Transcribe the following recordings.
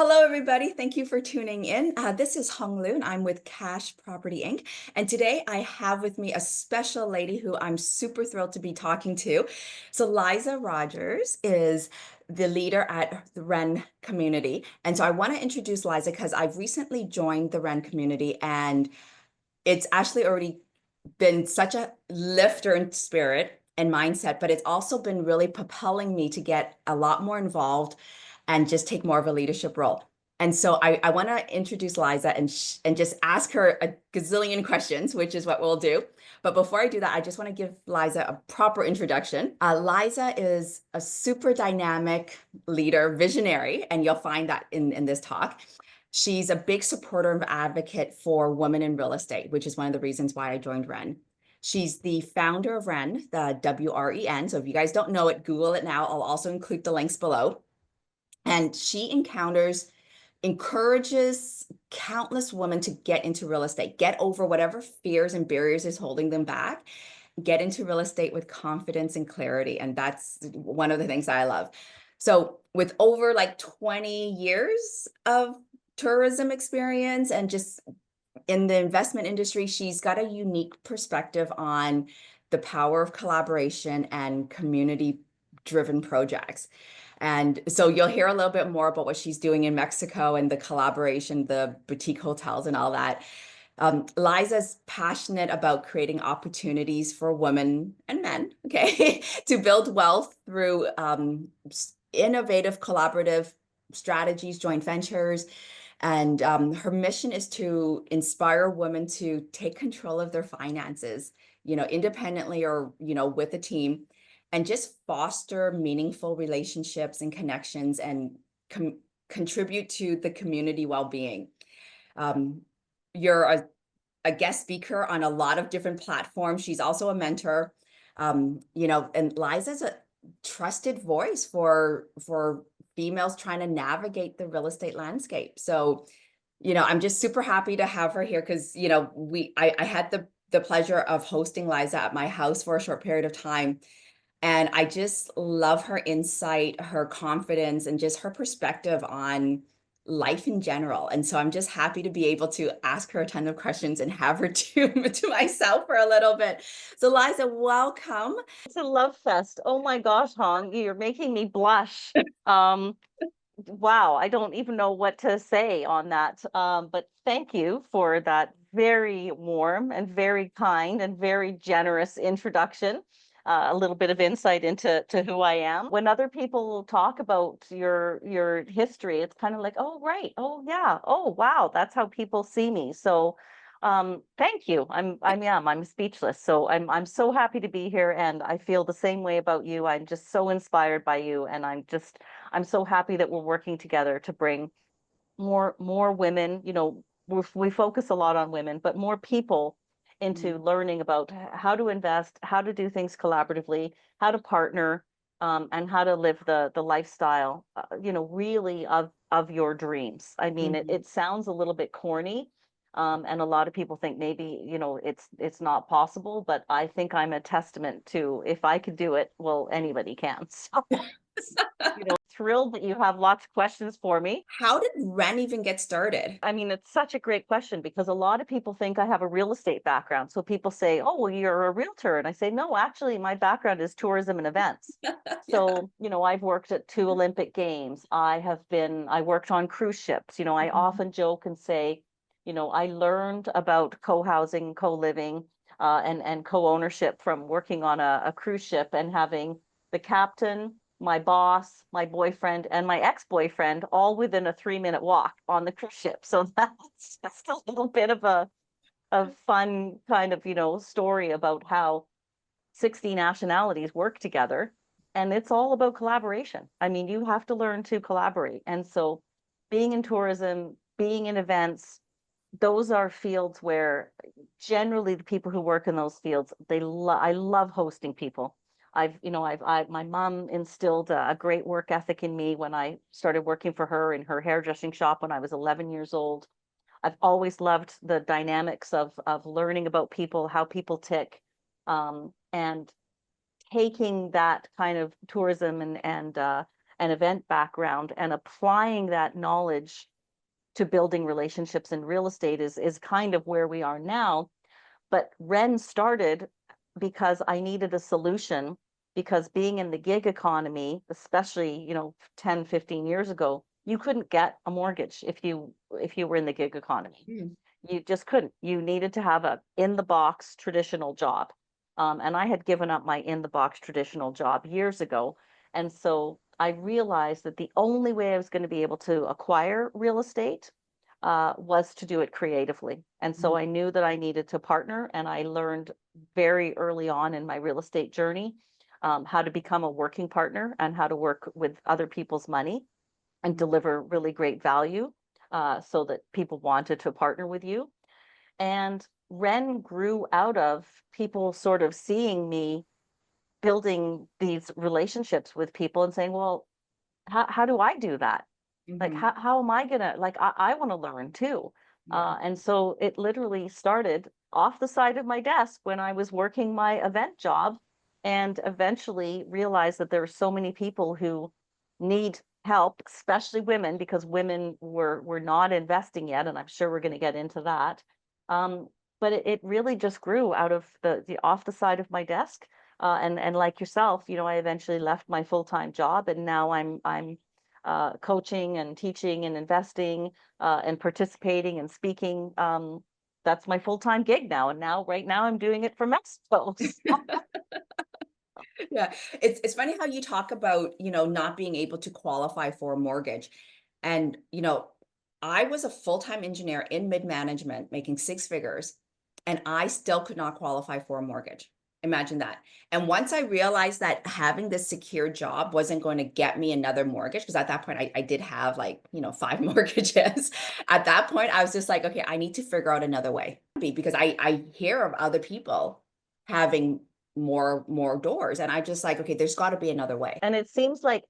Hello, everybody. Thank you for tuning in. This is Hung Lu, and I'm with Cash Property Inc. And today I have with me a special lady who I'm super thrilled to be talking to. So, Liza Rogers is the leader at the WREN community. And so I want to introduce Liza because I've recently joined the WREN community, and it's actually already been such a lifter in spirit and mindset, but it's also been really propelling me to get a lot more involved and just take more of a leadership role. And so I want to introduce Liza and just ask her a gazillion questions, which is what we'll do. But before I do that, I just want to give Liza a proper introduction. Liza is a super dynamic leader, visionary, and you'll find that in this talk. She's a big supporter and advocate for women in real estate, which is one of the reasons why I joined WREN. She's the founder of WREN, the WREN. So if you guys don't know it, Google it now. I'll also include the links below. And she encourages countless women to get into real estate, get over whatever fears and barriers is holding them back, get into real estate with confidence and clarity. And that's one of the things I love. So with over like 20 years of tourism experience and just in the investment industry, she's got a unique perspective on the power of collaboration and community driven projects. And so you'll hear a little bit more about what she's doing in Mexico and the collaboration, the boutique hotels and all that. Liza's passionate about creating opportunities for women and men, okay, to build wealth through innovative collaborative strategies, joint ventures. And her mission is to inspire women to take control of their finances, independently or, with a team, and just foster meaningful relationships and connections and contribute to the community well-being. You're a guest speaker on a lot of different platforms. She's also a mentor, and Liza's a trusted voice for females trying to navigate the real estate landscape. So, I'm just super happy to have her here because, I had the pleasure of hosting Liza at my house for a short period of time. And I just love her insight, her confidence, and just her perspective on life in general. And so I'm just happy to be able to ask her a ton of questions and have her to myself for a little bit. So Liza, welcome. It's a love fest. Oh my gosh, Hong, you're making me blush. Um, wow, I don't even know what to say on that. But thank you for that very warm and very kind and very generous introduction. A little bit of insight into who I am. When other people talk about your history, it's kind of like, oh right, oh yeah, oh wow, that's how people see me. So thank you. I'm speechless. So I'm so happy to be here, and I feel the same way about you. I'm just so inspired by you, and I'm so happy that we're working together to bring more women. We focus a lot on women, but more people into learning about how to invest, how to do things collaboratively, how to partner, and how to live the lifestyle, really of your dreams. I mean, it sounds a little bit corny, and a lot of people think maybe, it's not possible, but I think I'm a testament to if I could do it, well, anybody can. So, thrilled that you have lots of questions for me. How did WREN even get started? I mean, it's such a great question because a lot of people think I have a real estate background. So people say, "Oh, well, you're a realtor." And I say, "No, actually, my background is tourism and events." Yeah. So, I've worked at 2 Olympic Games. I worked on cruise ships. I often joke and say, I learned about co-housing, co-living, and co-ownership from working on a cruise ship and having the captain, my boss, my boyfriend, and my ex-boyfriend all within a 3-minute walk on the cruise ship. So that's just a little bit of a fun kind of, story about how 60 nationalities work together. And it's all about collaboration. I mean, you have to learn to collaborate. And so being in tourism, being in events, those are fields where generally the people who work in those fields, I love hosting people. My mom instilled a great work ethic in me when I started working for her in her hairdressing shop when I was 11 years old. I've always loved the dynamics of learning about people, how people tick, and taking that kind of tourism and and event background, and applying that knowledge to building relationships in real estate is kind of where we are now. But WREN started because I needed a solution, because being in the gig economy, especially, 10, 15 years ago, you couldn't get a mortgage if you were in the gig economy. Mm. You just couldn't. You needed to have a in the box traditional job. And I had given up my in the box traditional job years ago. And so I realized that the only way I was going to be able to acquire real estate was to do it creatively. And so Mhm. I knew that I needed to partner, and I learned very early on in my real estate journey how to become a working partner and how to work with other people's money and deliver really great value so that people wanted to partner with you. And WREN grew out of people sort of seeing me building these relationships with people and saying, well, how do I do that? Like, Mhm. how am I gonna, like, I want to learn too. Yeah. And so it literally started off the side of my desk when I was working my event job, and eventually realized that there are so many people who need help, especially women, because women were not investing yet, and I'm sure we're going to get into that. Um, but it really just grew out of the off the side of my desk. And like yourself, I eventually left my full-time job, and now I'm coaching and teaching and investing and participating and speaking. That's my full-time gig now. And right now I'm doing it for Mexico. Yeah, it's funny how you talk about, not being able to qualify for a mortgage. And, I was a full-time engineer in mid-management making six figures, and I still could not qualify for a mortgage. Imagine that. And once I realized that having this secure job wasn't going to get me another mortgage, because at that point I did have like, five mortgages. At that point, I was just like, okay, I need to figure out another way. Because I hear of other people having more doors, and I just like, okay, there's got to be another way. And it seems like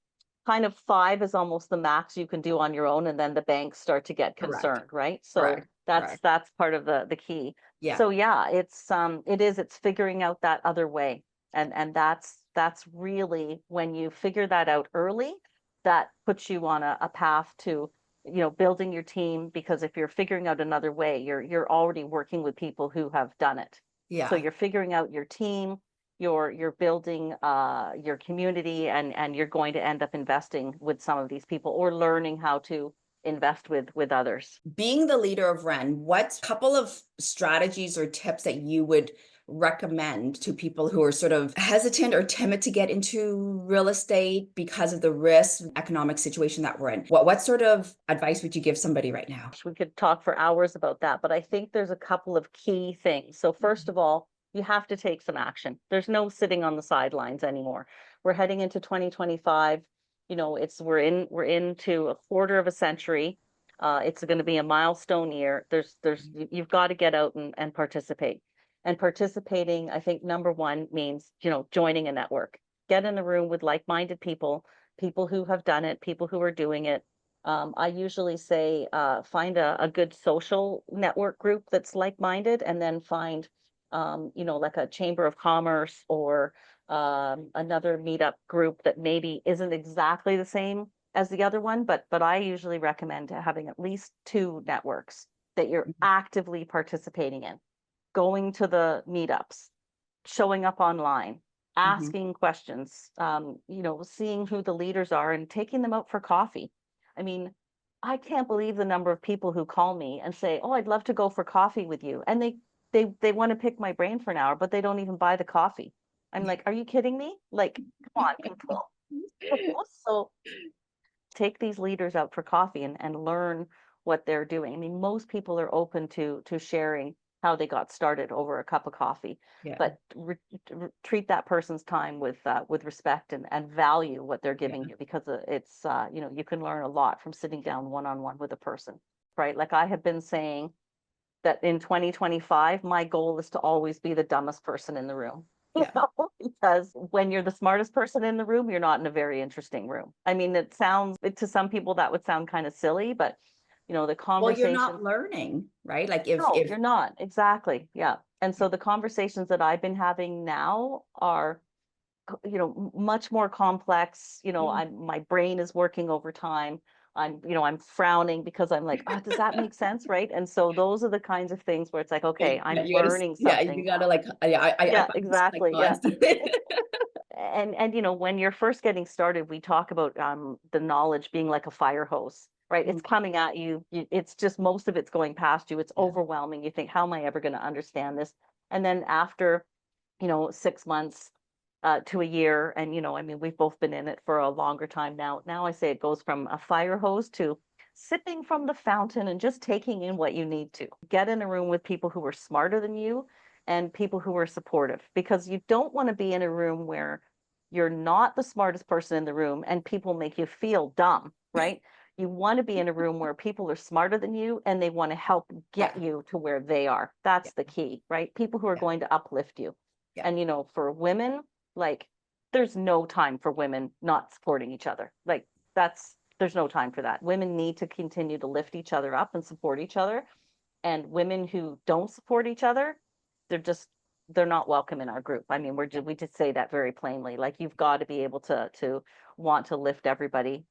kind of five is almost the max you can do on your own, and then the banks start to get Correct. concerned, right? So Correct. that's Correct. that's part of the key. Yeah. So yeah, it's figuring out that other way. And that's really, when you figure that out early, that puts you on a path to, building your team, because if you're figuring out another way, you're already working with people who have done it. So Yeah. you're figuring out your team, you're building your community, and you're going to end up investing with some of these people, or learning how to invest with others. Being the leader of REN, what couple of strategies or tips that you would recommend to people who are sort of hesitant or timid to get into real estate because of the risk economic situation that we're in? What sort of advice would you give somebody right now? We could talk for hours about that, but I think there's a couple of key things. So first of all, you have to take some action. There's no sitting on the sidelines anymore. We're heading into 2025. We're into a quarter of a century. It's going to be a milestone year. You've got to get out and participate. And participating, I think number one means, joining a network. Get in a room with like-minded people, people who have done it, people who are doing it. I usually say find a good social network group that's like-minded, and then find, like a chamber of commerce, or another meetup group that maybe isn't exactly the same as the other one, but I usually recommend having at least two networks that you're Mhm. actively participating in, going to the meetups, showing up online, Mhm. asking questions, seeing who the leaders are and taking them out for coffee. I mean, I can't believe the number of people who call me and say, "Oh, I'd love to go for coffee with you." And they want to pick my brain for an hour, but they don't even buy the coffee. I'm like, "Are you kidding me? Like, come on, people." So take these leaders out for coffee and learn what they're doing. I mean, most people are open to sharing how they got started over a cup of coffee, Yeah. but treat that person's time with respect, and value what they're Yeah. giving you, because it's you can learn a lot from sitting down one-on-one with a person, right? Like I have been saying that in 2025, my goal is to always be the dumbest person in the room. Yeah. Because when you're the smartest person in the room, you're not in a very interesting room. I mean, to some people that would sound kind of silly, but the Well, you're conversations, not learning, right? Like if no, you're not. Exactly. Yeah. And so the conversations that I've been having now are much more complex. Mm. My brain is working overtime. I'm frowning because I'm like, oh, does that make sense? Right. And so those are the kinds of things where it's like, okay, Yeah, I'm you gotta, learning yeah, you something gotta now. like, I Yeah, find this like exactly. Yeah. constantly. And when you're first getting started, we talk about the knowledge being like a fire hose, right? Mm. It's coming at you, it's just most of it's going past you. It's Yeah. overwhelming. You think, how am I ever going to understand this? And then after 6 months to a year, and I mean, we've both been in it for a longer time now. Now I say it goes from a fire hose to sipping from the fountain and just taking in what you need to. Get in a room with people who are smarter than you and people who are supportive, because you don't want to be in a room where you're not the smartest person in the room and people make you feel dumb, right? You want to be in a room where people are smarter than you and they want to help Yeah. get you to where they are. Yeah. That's the key, right? People who are Yeah. going to uplift you. Yeah. And for women, like, there's no time for women not supporting each other. Like, there's no time for that. Women need to continue to lift each other up and support each other. And women who don't support each other, they're just they're not welcome in our group. I mean, we just say that very plainly. Like, you've got to be able to want to lift everybody.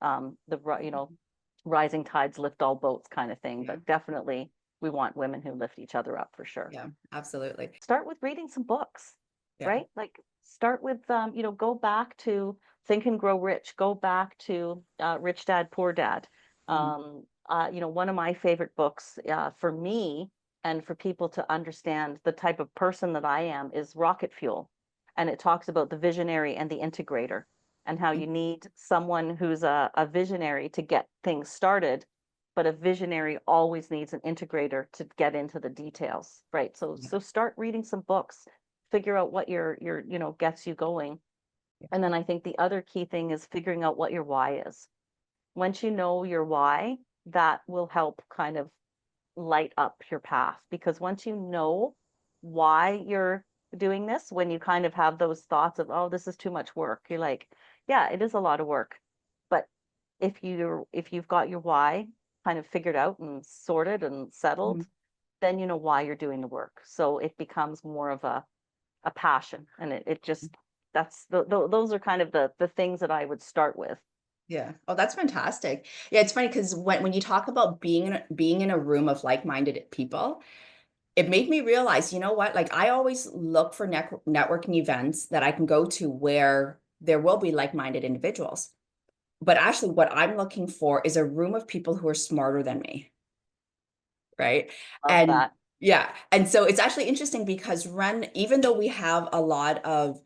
Rising tides lift all boats kind of thing. Yeah. But definitely, we want women who lift each other up for sure. Yeah. Absolutely. Start with reading some books, Yeah. right? Like, start with go back to Think and Grow Rich, go back to Rich Dad Poor Dad. Mm. One of my favorite books for me and for people to understand the type of person that I am is Rocket Fuel, and it talks about the visionary and the integrator, and how Mm. you need someone who's a visionary to get things started, but a visionary always needs an integrator to get into the details, right? So Yeah. start reading some books, figure out what your gets you going. Yeah. And then I think the other key thing is figuring out what your why is. Once you know your why, that will help kind of light up your path, because once you know why you're doing this, when you kind of have those thoughts of, oh, this is too much work, you're like, yeah, it is a lot of work. But if you've got your why kind of figured out and sorted and settled, Mhm. then you know why you're doing the work. So it becomes more of a passion. And it just those are kind of the things that I would start with. Yeah. Oh, that's fantastic. Yeah, it's funny because when you talk about being in a room of like-minded people, it made me realize, you know what? Like, I always look for networking events that I can go to where there will be like-minded individuals. But actually, what I'm looking for is a room of people who are smarter than me, right? Love And that. yeah, and so it's actually interesting because REN, even though we have a lot of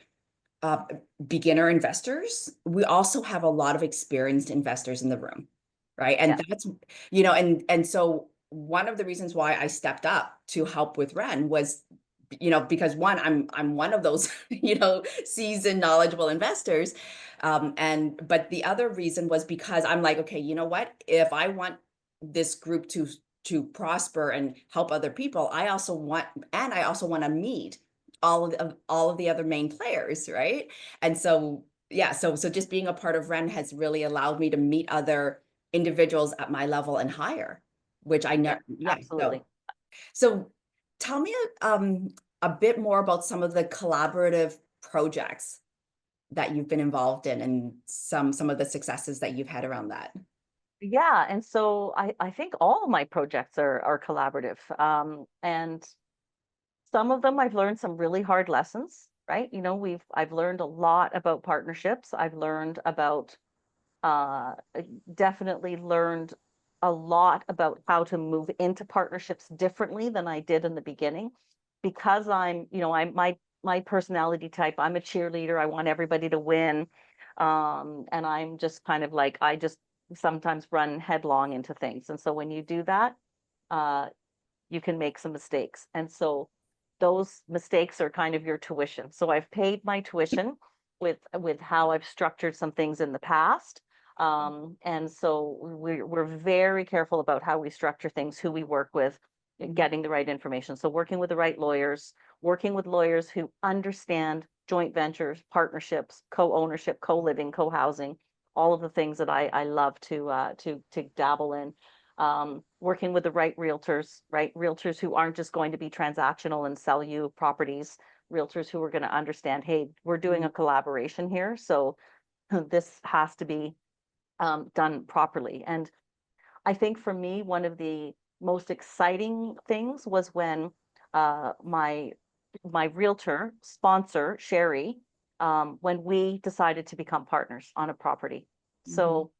uh, beginner investors, we also have a lot of experienced investors in the room, right? And Yeah. that's, and so one of the reasons why I stepped up to help with REN was, because one, I'm one of those, seasoned, knowledgeable investors. But the other reason was because I'm like, okay, you know what? If I want this group to prosper and help other people, I also want to meet all of the other main players, right? And so yeah, so just being a part of REN has really allowed me to meet other individuals at my level and higher, which I Yeah, know. Yeah. absolutely. So tell me a bit more about some of the collaborative projects that you've been involved in and some of the successes that you've had around that. Yeah, and so I think all of my projects are collaborative. And some of them I've learned some really hard lessons, right? I've learned a lot about partnerships. I've learned about definitely learned a lot about how to move into partnerships differently than I did in the beginning, because I'm my personality type. I'm a cheerleader. I want everybody to win. And I'm just kind of like, I just sometimes run headlong into things. And so when you do that, uh, you can make some mistakes. And so those mistakes are kind of your tuition. So I've paid my tuition with how I've structured some things in the past. And so we're very careful about how we structure things, who we work with, Mhm. getting the right information. So working with the right lawyers, working with lawyers who understand joint ventures, partnerships, co-ownership, co-living, co-housing, all of the things that I love to dabble in. Working with the right realtors who aren't just going to be transactional and sell you properties, realtors who were going to understand, hey, we're doing a collaboration here, so this has to be done properly. And I think for me, one of the most exciting things was when my realtor sponsor, Sherry, when we decided to become partners on a property. Mhm. So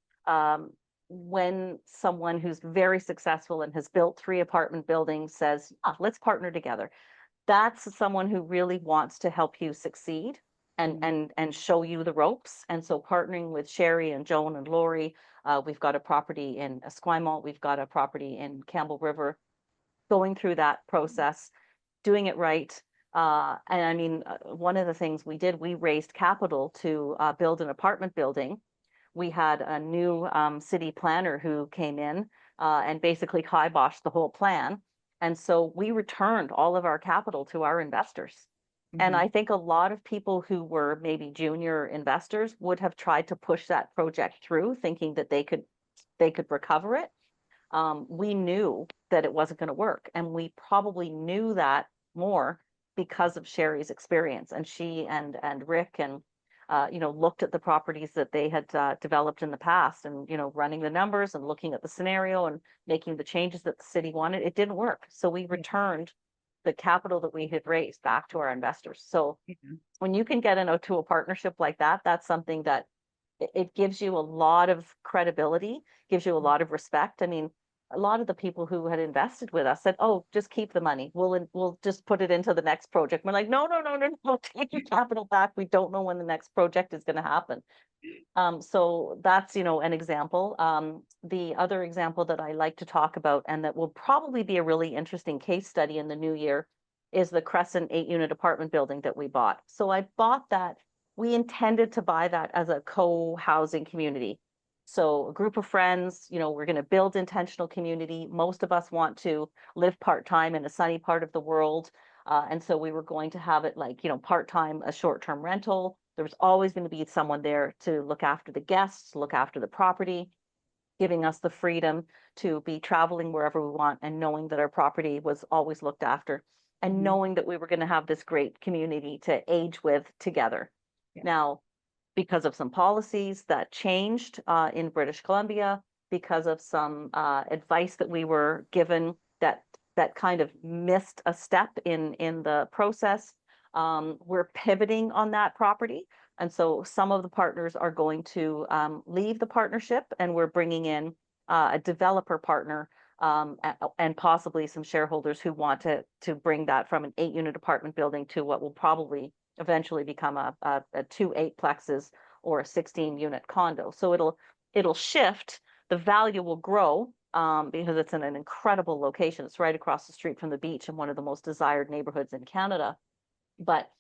when someone who's very successful and has built 3 apartment buildings says, "Ah, let's partner together," that's someone who really wants to help you succeed and Mhm. and show you the ropes. And so partnering with Sherry and Joan and Lori, we've got a property in Esquimalt, we've got a property in Campbell River, going through that process, doing it right. And I mean, one of the things we did, we raised capital to build an apartment building. We had a new city planner who came in and basically kiboshed the whole plan. And so we returned all of our capital to our investors. And Mhm. I think a lot of people who were maybe junior investors would have tried to push that project through, thinking that they could recover it. We knew that it wasn't going to work. And we probably knew that more because of Sherry's experience. And she and Rick and looked at the properties that they had developed in the past, and running the numbers and looking at the scenario and making the changes that the city wanted. It didn't work, so we Yeah. returned the capital that we had raised back to our investors. So Yeah. when you can get into a partnership like that, that's something that it gives you a lot of credibility, gives you a lot of respect. I mean, a lot of the people who had invested with us said, "Oh, just keep the money. We'll just put it into the next project." We're like, "No, no, no, no, no, take your capital back. We don't know when the next project is going to happen." So that's, an example. The other example that I like to talk about, and that will probably be a really interesting case study in the new year, is the Crescent 8-unit apartment building that we bought. So I bought that. We intended to buy that as a co-housing community. So a group of friends, we're going to build intentional community. Most of us want to live part-time in a sunny part of the world. And so we were going to have it like, part-time, a short-term rental. There was always going to be someone there to look after the guests, look after the property, giving us the freedom to be traveling wherever we want, and knowing that our property was always looked after, and Mhm. knowing that we were going to have this great community to age with together. Yeah. Now, because of some policies that changed in British Columbia, because of some advice that we were given that kind of missed a step in the process, we're pivoting on that property. And so some of the partners are going to leave the partnership, and we're bringing in a developer partner, and possibly some shareholders who want to bring that from an 8-unit apartment building to what will probably eventually become a 2 8-plexes or a 16-unit condo. So it'll shift. The value will grow because it's in an incredible location. It's right across the street from the beach in one of the most desired neighborhoods in Canada. But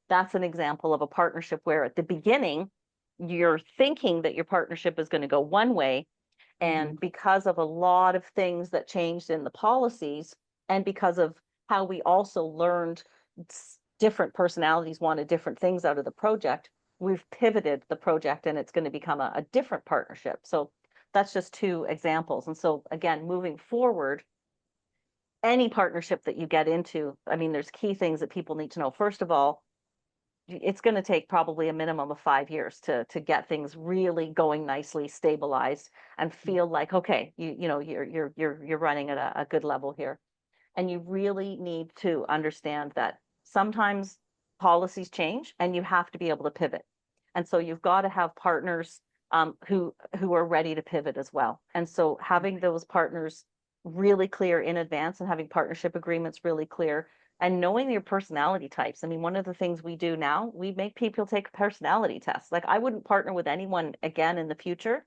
that's an example of a partnership where at the beginning, you're thinking that your partnership is going to go one way. Mhm. And because of a lot of things that changed in the policies, and because of how we also learned different personalities wanted different things out of the project, we've pivoted the project, and it's going to become a different partnership. So that's just 2 examples. And so again, moving forward, any partnership that you get into, I mean, there's key things that people need to know. First of all, it's going to take probably a minimum of 5 years to get things really going nicely, stabilized, and feel like, okay, you're running at a good level here. And you really need to understand that sometimes policies change, and you have to be able to pivot. And so you've got to have partners who are ready to pivot as well. And so having those partners really clear in advance, and having partnership agreements really clear, and knowing your personality types. I mean, one of the things we do now, we make people take a personality test. Like, I wouldn't partner with anyone again in the future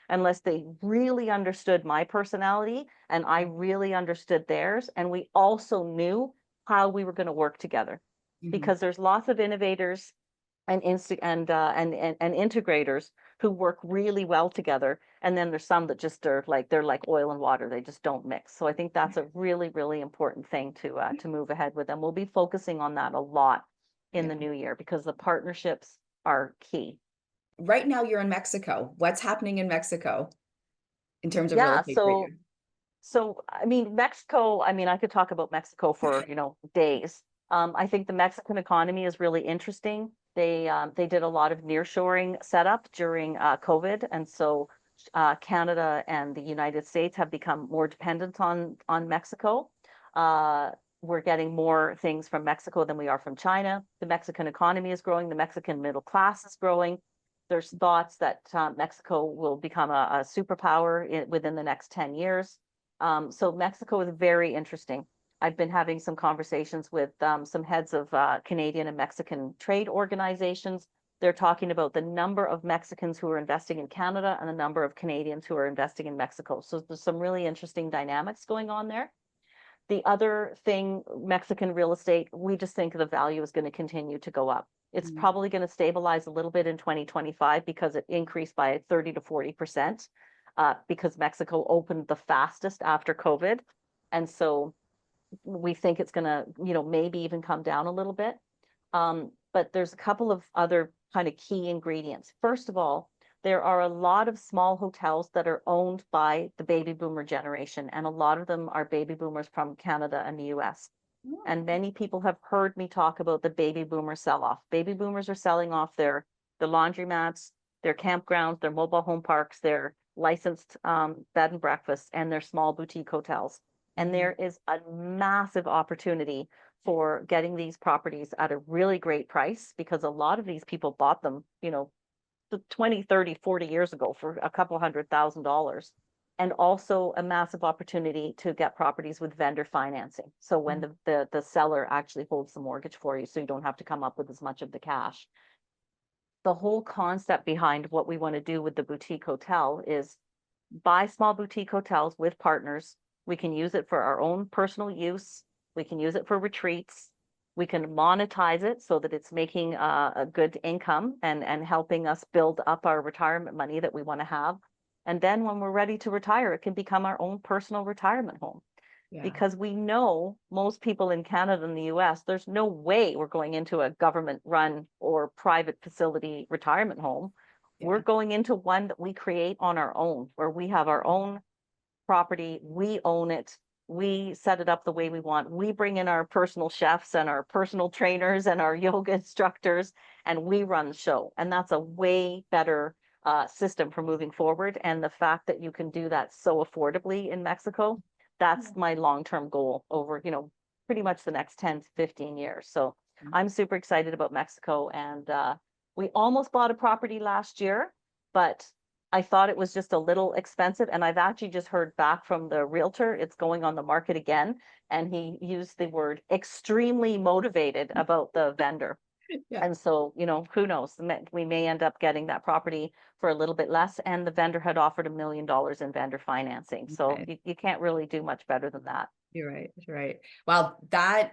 unless they really understood my personality and I really understood theirs, and we also knew how we were going to work together. Mhm. Because there's lots of innovators and and integrators who work really well together, and then there's some that just are like, they're like oil and water, they just don't mix. So I think that's a really, really important thing to move ahead with, and we'll be focusing on that a lot in the Yeah. new year, because the partnerships are key. Right now you're in Mexico. What's happening in Mexico in terms of real Yeah, estate for you? so I mean, Mexico, I mean, I could talk about Mexico for, days. I think the Mexican economy is really interesting. They did a lot of nearshoring setup during COVID, and so Canada and the United States have become more dependent on Mexico. Uh, we're getting more things from Mexico than we are from China. The Mexican economy is growing. The Mexican middle class is growing. There's thoughts that Mexico will become a superpower within the next 10 years. So Mexico is very interesting. I've been having some conversations with some heads of Canadian and Mexican trade organizations. They're talking about the number of Mexicans who are investing in Canada and the number of Canadians who are investing in Mexico. So there's some really interesting dynamics going on there. The other thing, Mexican real estate, we just think the value is going to continue to go up. It's Mm. probably going to stabilize a little bit in 2025 because it increased by 30 to 40% because Mexico opened the fastest after COVID. And so we think it's going to, maybe even come down a little bit. But there's a couple of other kind of key ingredients. First of all, there are a lot of small hotels that are owned by the baby boomer generation, and a lot of them are baby boomers from Canada and the US. Oh, And many people have heard me talk about the baby boomer sell-off. Baby boomers are selling off the laundromats, their campgrounds, their mobile home parks, their licensed bed and breakfasts, and their small boutique hotels. And mhm. there is a massive opportunity for getting these properties at a really great price because a lot of these people bought them, 20, 30, 40 years ago for a couple $100,000. And also a massive opportunity to get properties with vendor financing. So when Mm. the seller actually holds the mortgage for you, so you don't have to come up with as much of the cash. The whole concept behind what we want to do with the boutique hotel is buy small boutique hotels with partners. We can use it for our own personal use. We can use it for retreats. We can monetize it so that it's making a good income and helping us build up our retirement money that we want to have. And then when we're ready to retire, it can become our own personal retirement home Yeah, because we know most people in Canada and the US, there's no way we're going into a government run or private facility retirement home. We're yeah. going into one that we create on our own, where we have our own property, we own it, we set it up the way we want. We bring in our personal chefs and our personal trainers and our yoga instructors, and we run the show. And that's a way better system for moving forward. And the fact that you can do that so affordably in Mexico, Yeah. that's my long-term goal over, pretty much the next 10 to 15 years. So I'm super excited about Mexico. And we almost bought a property last year, but I thought it was just a little expensive. And I've actually just heard back from the realtor, it's going on the market again. And he used the word extremely motivated about the vendor. Yeah. And so, who knows? We may end up getting that property for a little bit less. And the vendor had offered $1 million in vendor financing. So Okay. you can't really do much better than that. You're right. You're right. Well, that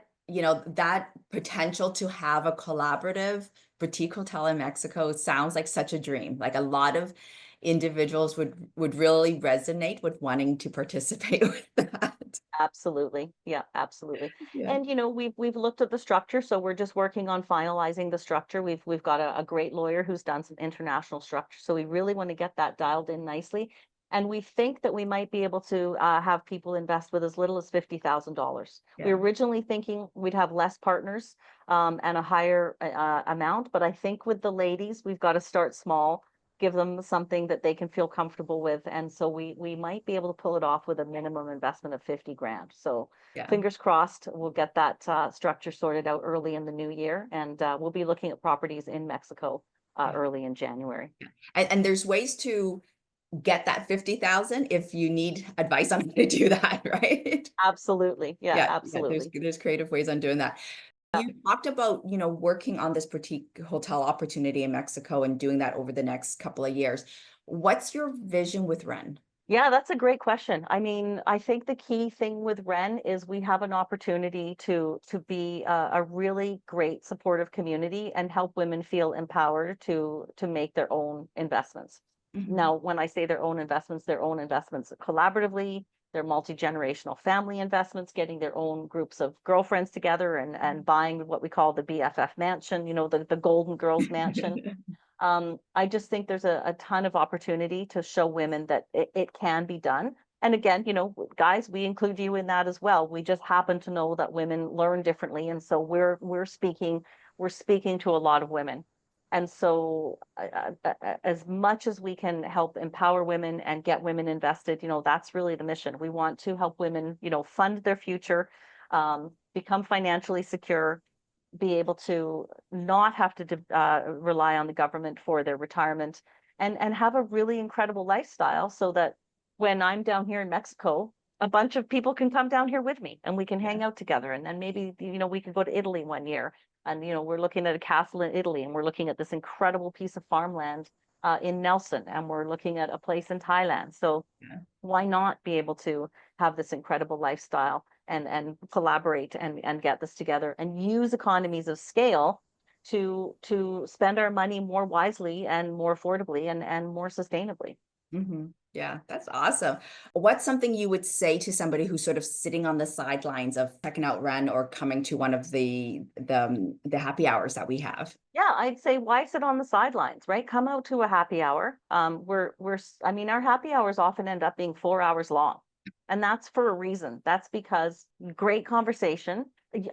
potential to have a collaborative boutique hotel in Mexico sounds like such a dream. Like a lot of individuals would really resonate with wanting to participate with that. Absolutely. Yeah, absolutely. Yeah. And we've looked at the structure, so we're just working on finalizing the structure. We've got a great lawyer who's done some international structure, so we really want to get that dialed in nicely. And we think that we might be able to have people invest with as little as $50,000. We Yeah. were originally thinking we'd have less partners and a higher amount, but I think with the ladies, we've got to start small, give them something that they can feel comfortable with. And so we might be able to pull it off with a minimum investment of 50 grand. So Yeah. fingers crossed, we'll get that structure sorted out early in the new year. And we'll be looking at properties in Mexico Yeah. early in January. And there's ways to get that 50,000 if you need advice on how to do that, right? Absolutely. Yeah, Yeah, yeah, there's absolutely. there's creative ways on doing that. You talked about, working on this boutique hotel opportunity in Mexico and doing that over the next couple of years. What's your vision with REN? Yeah, that's a great question. I mean, I think the key thing with REN is we have an opportunity to be a really great supportive community and help women feel empowered to make their own investments. Mhm. Now, when I say their own investments collaboratively, they're multi-generational family investments, getting their own groups of girlfriends together and buying what we call the BFF mansion, the Golden Girls mansion. I just think there's a ton of opportunity to show women that it can be done. And again, guys, we include you in that as well. We just happen to know that women learn differently, and so we're speaking to a lot of women. And so, as much as we can help empower women and get women invested, that's really the mission. We want to help women, fund their future, become financially secure, be able to not have to rely on the government for their retirement, and have a really incredible lifestyle, so that when I'm down here in Mexico, a bunch of people can come down here with me and we can Yeah. hang out together. And then maybe, we could go to Italy one year. And, we're looking at a castle in Italy, and we're looking at this incredible piece of farmland in Nelson, and we're looking at a place in Thailand. So Yeah. why not be able to have this incredible lifestyle, and collaborate, and get this together, and use economies of scale to spend our money more wisely and more affordably, and more sustainably. Yeah, that's awesome. What's something you would say to somebody who's sort of sitting on the sidelines of checking out REN or coming to one of the happy hours that we have? Yeah, I'd say, why sit on the sidelines, right? Come out to a happy hour. I mean, our happy hours often end up being 4 hours long. And that's for a reason. That's because great conversation.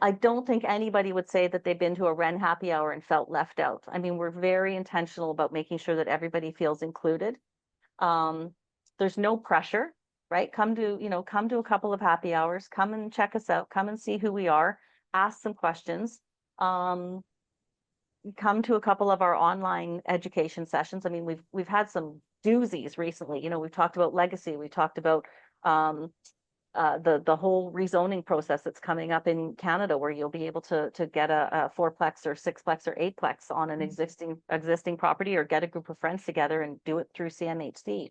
I don't think anybody would say that they've been to a REN happy hour and felt left out. I mean, we're very intentional about making sure that everybody feels included. Um, there's no pressure, right? Come to a couple of happy hours, come and check us out, come and see who we are, ask some questions. Um, Come to a couple of our online education sessions. I mean, we've had some doozies recently. We've talked about legacy. We talked about um, the whole rezoning process that's coming up in Canada, where you'll be able to get a fourplex or sixplex or eightplex on an existing property, or get a group of friends together and do it through CMHC.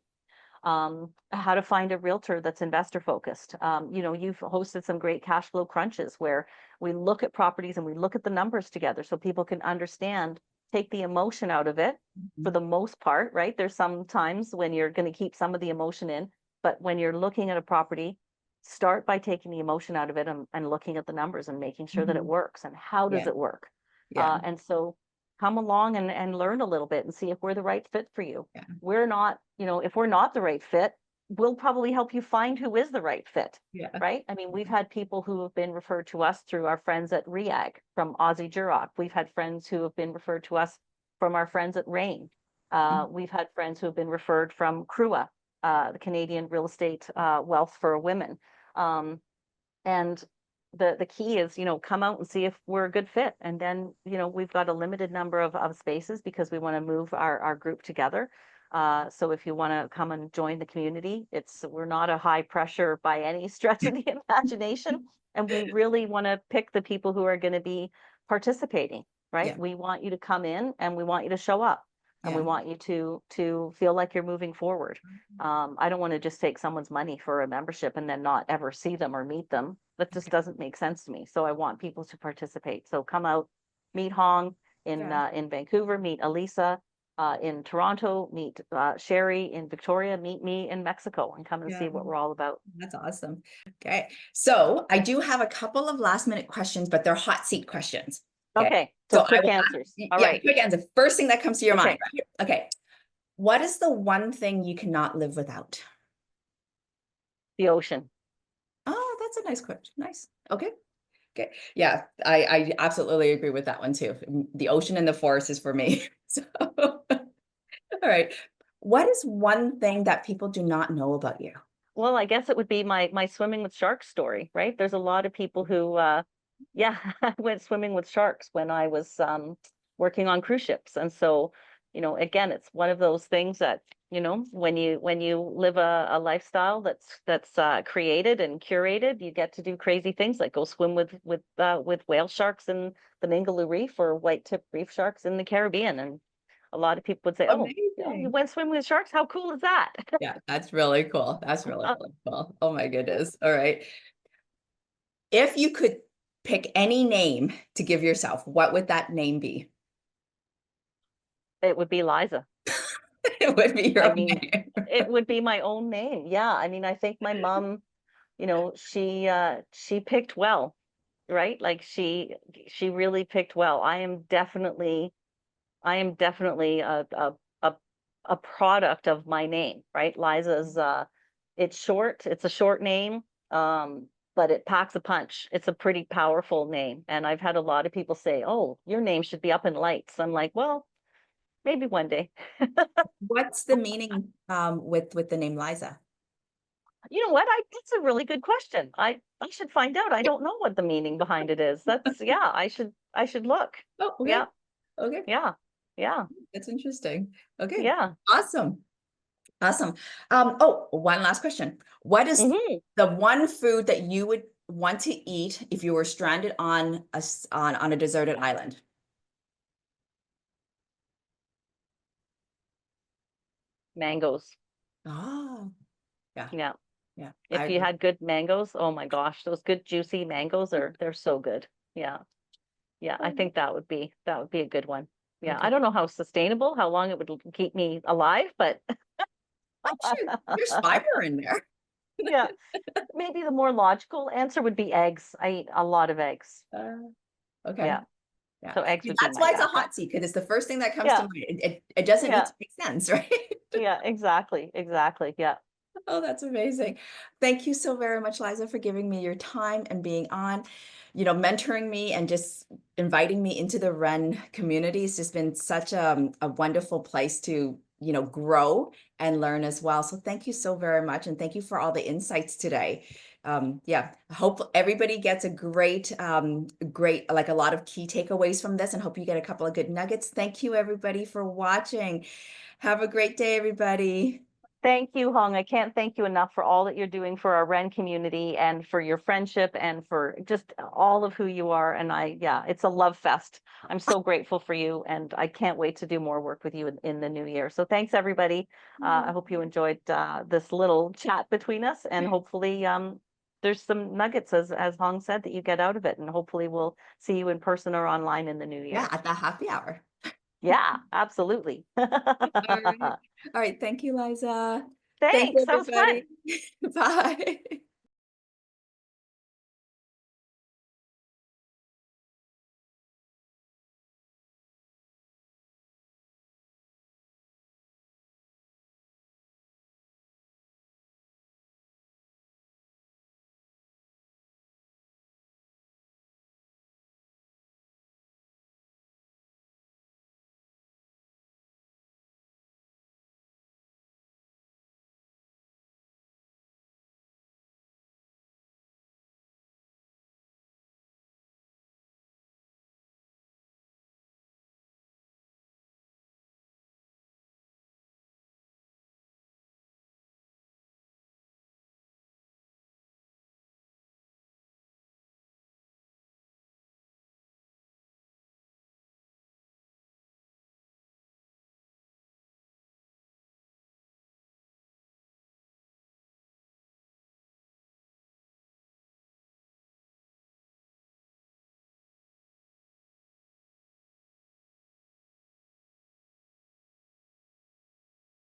How to find a realtor that's investor focused. You've hosted some great cash flow crunches where we look at properties and we look at the numbers together, so people can understand, take the emotion out of it for Mhm. the most part, right? There's some times when you're going to keep some of the emotion in, but when you're looking at a property, start by taking the emotion out of it, and looking at the numbers and making sure that it Mhm. works, and how does Yeah, it work. yeah, And so come along and learn a little bit and see if we're the right fit for you. yeah, We're not, if we're not the right fit, we'll probably help you find who is the right fit, yeah. right? I mean, we've had people who have been referred to us through our friends at REAG from Aussie Duroc. We've had friends who have been referred to us from our friends at REN. Mhm. We've had friends who have been referred from CRUA, the Canadian Real Estate Wealth for Women. Um, and the key is, come out and see if we're a good fit. And then, we've got a limited number of spaces, because we want to move our group together. So if you want to come and join the community, we're not a high pressure by any stretch of the imagination. And we really want to pick the people who are going to be participating, right? Yeah, We want you to come in, and we want you to show up, and we yeah. want you to feel like you're moving forward. I don't want to just take someone's money for a membership and then not ever see them or meet them. That just doesn't make sense to me. So I want people to participate. So come out, meet Hong Yeah, in Vancouver, meet Elisa in Toronto, meet Sherry in Victoria, meet me in Mexico, and come and yeah. see what we're all about. That's awesome. Okay. So I do have a couple of last minute questions, but they're hot seat questions. Okay. Okay, so So I quick will answers. All yeah, right. quick answer. First thing that comes to your mind, Okay, right? Okay. What is the one thing you cannot live without? the ocean. Oh, that's a nice question. Nice. Okay. Okay. Yeah, I absolutely agree with that one too. The ocean and the forest is for me. So, all right. What is one thing that people do not know about you? Well, I guess it would be my swimming with sharks story, right? There's a lot of people who, yeah, I went swimming with sharks when I was working on cruise ships, and so, again, it's one of those things that, when you live a lifestyle that's created and curated, you get to do crazy things like go swim with whale sharks in the Mingaloo Reef, or white tip reef sharks in the Caribbean, and a lot of people would say, "Oh, you Amazing. went swimming with sharks? How cool is that?" Yeah, that's really cool. That's really, really cool. Oh my goodness. All right. If you could pick any name to give yourself, what would that name be? It would be Liza. It would be your I own mean, name. it would be my own name. Yeah. I mean, I think my mom, she picked well, right? Like she really picked well. I am definitely a product of my name, right? Liza's It's short. It's a short name, but it packs a punch. It's a pretty powerful name, and I've had a lot of people say, "Oh, your name should be up in lights." I'm like, "Well, maybe one day." What's the meaning with the name Liza? You know what? That's a really good question. I should find out. I don't know what the meaning behind it is. That's yeah, I should look. Oh, okay. Yeah, Okay. yeah, yeah, That's interesting. Okay. yeah. Awesome. Awesome. Oh, one last question. What is Hmm. the one food that you would want to eat if you were stranded on on a deserted island? Mangoes. Oh, yeah. Yeah. Yeah. I If you agree. had good mangoes, oh my gosh, those good juicy mangoes they're so good. Yeah. Yeah, I think that would be a good one. Yeah, I Okay. don't know how sustainable, how long it would keep me alive, but I'm sure there's fiber in there. yeah, maybe the more logical answer would be eggs. I eat a lot of eggs. Uh, okay. Yeah, Yeah. so eggs See, would be that's my why it's a backup. hot seat because it's the first thing that comes to Yeah, mind. It doesn't need yeah, to make sense, right? yeah, exactly, exactly. Yeah. Oh, that's amazing. Thank you so very much, Liza, for giving me your time and being on, mentoring me and just inviting me into the WREN community. It's just been such a wonderful place to, grow and learn as well. So thank you so very much. And thank you for all the insights today. Yeah, I hope everybody gets a great, like a lot of key takeaways from this and hope you get a couple of good nuggets. Thank you, everybody, for watching. Have a great day, everybody. Thank you, Hong. I can't thank you enough for all that you're doing for our REN community and for your friendship and for just all of who you are. And yeah, it's a love fest. I'm so grateful for you, and I can't wait to do more work with you in the new year. So thanks, everybody. I hope you enjoyed this little chat between us, and hopefully there's some nuggets, as Hong said, that you get out of it. And hopefully we'll see you in person or online in the new Yeah, year. at the happy hour. Yeah, absolutely. All right. All right. Thank you, Liza. Thank you, Thanks. That was fun. everybody. Bye.